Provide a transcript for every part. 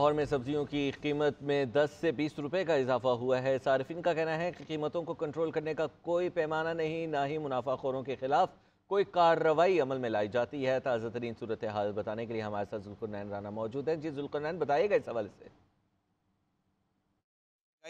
लाहौर में सब्जियों की कीमत में 10 से 20 रुपए का इजाफा हुआ है। सार्फिन का कहना है कि कीमतों को कंट्रोल करने का कोई पैमाना नहीं, ना ही मुनाफाखोरों के खिलाफ कोई कार्रवाई अमल में लाई जाती है। ताज़ा तरीन सूरत हाल बताने के लिए हमारे साथ जुल्करनैन राना मौजूद हैं। जी जुल्करनैन, बताइएगा इस हवाले से।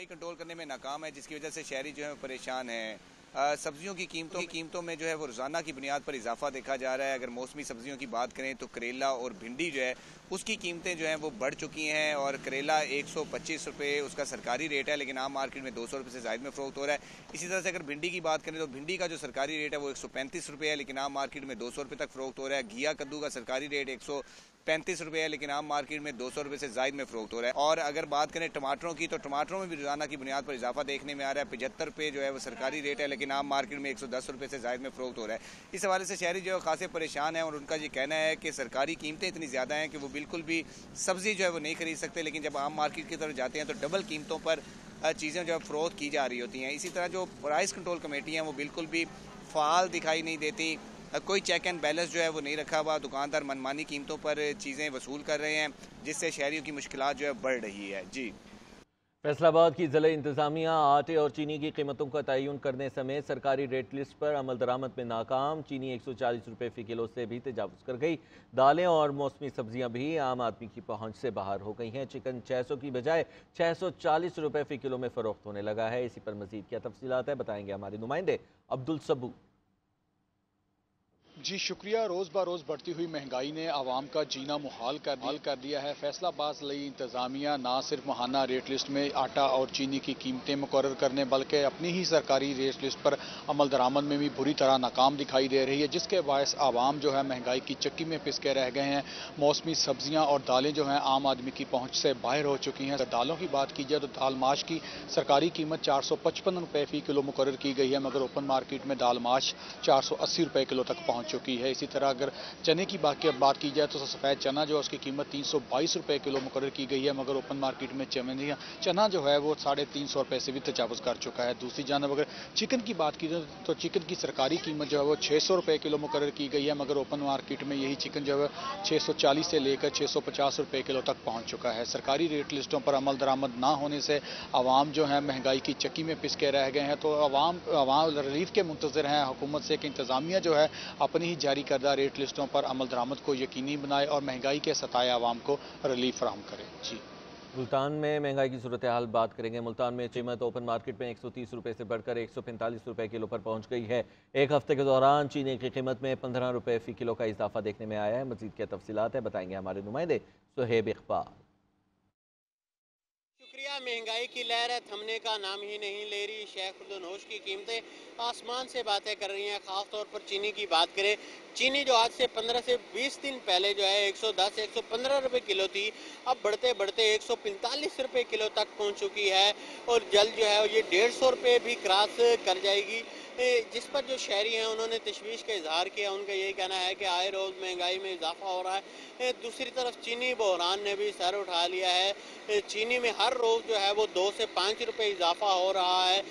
कंट्रोल करने में नाकाम है, जिसकी वजह से शहरी जो है परेशान है। सब्जियों की कीमतों में जो है वो रोजाना की बुनियाद पर इजाफा देखा जा रहा है। अगर मौसमी सब्जियों की बात करें तो करेला और भिंडी जो है उसकी कीमतें जो हैं वो बढ़ चुकी हैं और करेला 125 रुपये उसका सरकारी रेट है, लेकिन आम मार्केट में 200 रुपये से ज़ायद में फ़रोख्त हो रहा है। इसी तरह से अगर भिंडी की बात करें तो भिंडी का जो सरकारी रेट है वो 135 रुपये है, लेकिन आम मार्केट में 200 रुपये तक फ़रोख्त हो रहा है। घिया कद्दू का सरकारी रेट 135 रुपये है, लेकिन आम मार्केट में 200 रुपये से ज़ायद में फ़रोख्त हो रहा है। और अगर बात करें टमाटरों की तो टमाटरों में भी रोजाना की बुनियाद पर इजाफा देखने में आ रहा है। 75 रुपये जो है वो सरकारी रेट है, लेकिन आम मार्केट में 110 रुपये से ज़ायद में फ़रोख्त हो रहा है। इस हवाले से शहरी जो है खासे परेशान है और उनका ये कहना है कि सरकारी कीमतें इतनी ज़्यादा हैं कि वो बिल्कुल भी सब्ज़ी जो है वो नहीं खरीद सकते, लेकिन जब आम मार्केट की तरफ जाते हैं तो डबल कीमतों पर चीज़ें जो है फ़रोख्त की जा रही होती हैं। इसी तरह जो प्राइस कंट्रोल कमेटी हैं वो बिल्कुल भी फ़ाल दिखाई नहीं देती। कोई चेक एंड बैलेंस जो है वो नहीं रखा हुआ। दुकानदार मनमानी कीमतों पर चीज़ें वसूल कर रहे हैं, जिससे शहरियों की मुश्किलात जो है बढ़ रही है। जी, फैसलाबाद की ज़िला इंतज़ामिया आटे और चीनी की कीमतों का तयन करने समेत सरकारी रेट लिस्ट पर अमल दरामद में नाकाम। चीनी 140 रुपये फ़ी किलो से भी तजावुज़ कर गई। दालें और मौसमी सब्जियां भी आम आदमी की पहुंच से बाहर हो गई हैं। चिकन 600 की बजाय 640 रुपये फ़ी किलो में फ़रोख्त होने लगा है। इसी पर मज़ीद क्या तफसीलात है, बताएंगे हमारे नुमाइंदे अब्दुल सबू। जी शुक्रिया। रोज़ ब रोज़ बढ़ती हुई महंगाई ने आवाम का जीना मुहाल कर दिया है। फैसलाबाद ज़िली इंतज़ामिया ना सिर्फ माहाना रेट लिस्ट में आटा और चीनी की कीमतें मुकर्रर करने बल्कि अपनी ही सरकारी रेट लिस्ट पर अमल दरामद में भी बुरी तरह नाकाम दिखाई दे रही है, जिसके बायस आवाम जो है महंगाई की चक्की में पिस के रह गए हैं। मौसमी सब्जियाँ और दालें जो हैं आम आदमी की पहुँच से बाहर हो चुकी हैं। दालों की बात की जाए तो दाल माश की सरकारी कीमत 455 रुपये फ़ी किलो मुकर्रर की गई है, मगर ओपन मार्केट में दाल माश 480 रुपये किलो तक पहुँच चुकी है। इसी तरह अगर चने की बात की जाए तो सफ़ेद चना जो है उसकी कीमत 322 रुपये किलो मुकर्रर की गई है, मगर ओपन मार्केट में चना जो है वो 350 रुपये से भी तजावुज़ कर चुका है। दूसरी जानब अगर चिकन की बात की जाए तो चिकन की सरकारी कीमत जो है वो 600 रुपये किलो मुकर्रर की गई है, मगर ओपन मार्केट में यही चिकन जो है 640 से लेकर 650 रुपये किलो तक पहुँच चुका है। सरकारी रेट लिस्टों पर अमल दरामद ना होने से आवाम जो है महंगाई की चक्की में पिस के रह गए हैं। तो आवाम रिलीफ के मुंतज़िर हैं हुकूमत से कि इंतज़ामिया जो है अपनी ही जारी करदा रेट लिस्टों पर अमल दरामद को यकीनी बनाए और महंगाई के सताए आवाम को रिलीफ फराहम करे। जी, मुल्तान में महंगाई की सूरत हाल बात करेंगे। मुल्तान में कीमत ओपन मार्केट में 130 रुपये से बढ़कर 145 रुपये किलो पर पहुंच गई है। एक हफ्ते के दौरान चीनी की कीमत में 15 रुपये फ़ी किलो का इजाफा देखने में आया है। मजीद क्या तफसीलात है, बताएंगे हमारे नुमाइंदे सुहेब इकबाल। शुक्रिया। महंगाई की लहर है, थमने का नाम ही नहीं ले रही। शेख खुर्दनोश की कीमतें आसमान से बातें कर रही हैं। ख़ास तौर पर चीनी की बात करें, चीनी जो आज से 15 से 20 दिन पहले जो है 110 115 रुपये किलो थी, अब बढ़ते बढ़ते 145 रुपये किलो तक पहुंच चुकी है और जल्द जो है ये 150 रुपये भी क्रॉस कर जाएगी। जिस पर जो शहरी हैं उन्होंने तशवीश का इजहार किया। उनका यही कहना है कि आए रोज़ महंगाई में इजाफा हो रहा है। दूसरी तरफ चीनी बहरान ने भी सर उठा लिया है। चीनी में हर रोज़ जो है वो 2 से 5 रुपये इजाफा हो रहा है,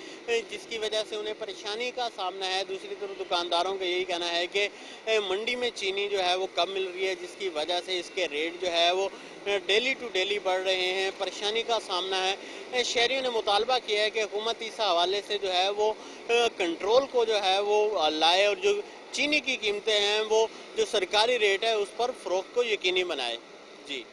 जिसकी वजह से उन्हें परेशानी का सामना है। दूसरी तरफ दुकानदारों का यही कहना है कि मंडी में चीनी जो है वो कम मिल रही है, जिसकी वजह से इसके रेट जो है वो डेली टू डेली बढ़ रहे हैं। परेशानी का सामना है। शहरियों ने मुतालबा किया है कि हुकूमत इस हवाले से जो है वो कंट्रोल को जो है वो लाए और जो चीनी की कीमतें हैं वो जो सरकारी रेट है उस पर फ़रोख्त को यकीनी बनाए। जी।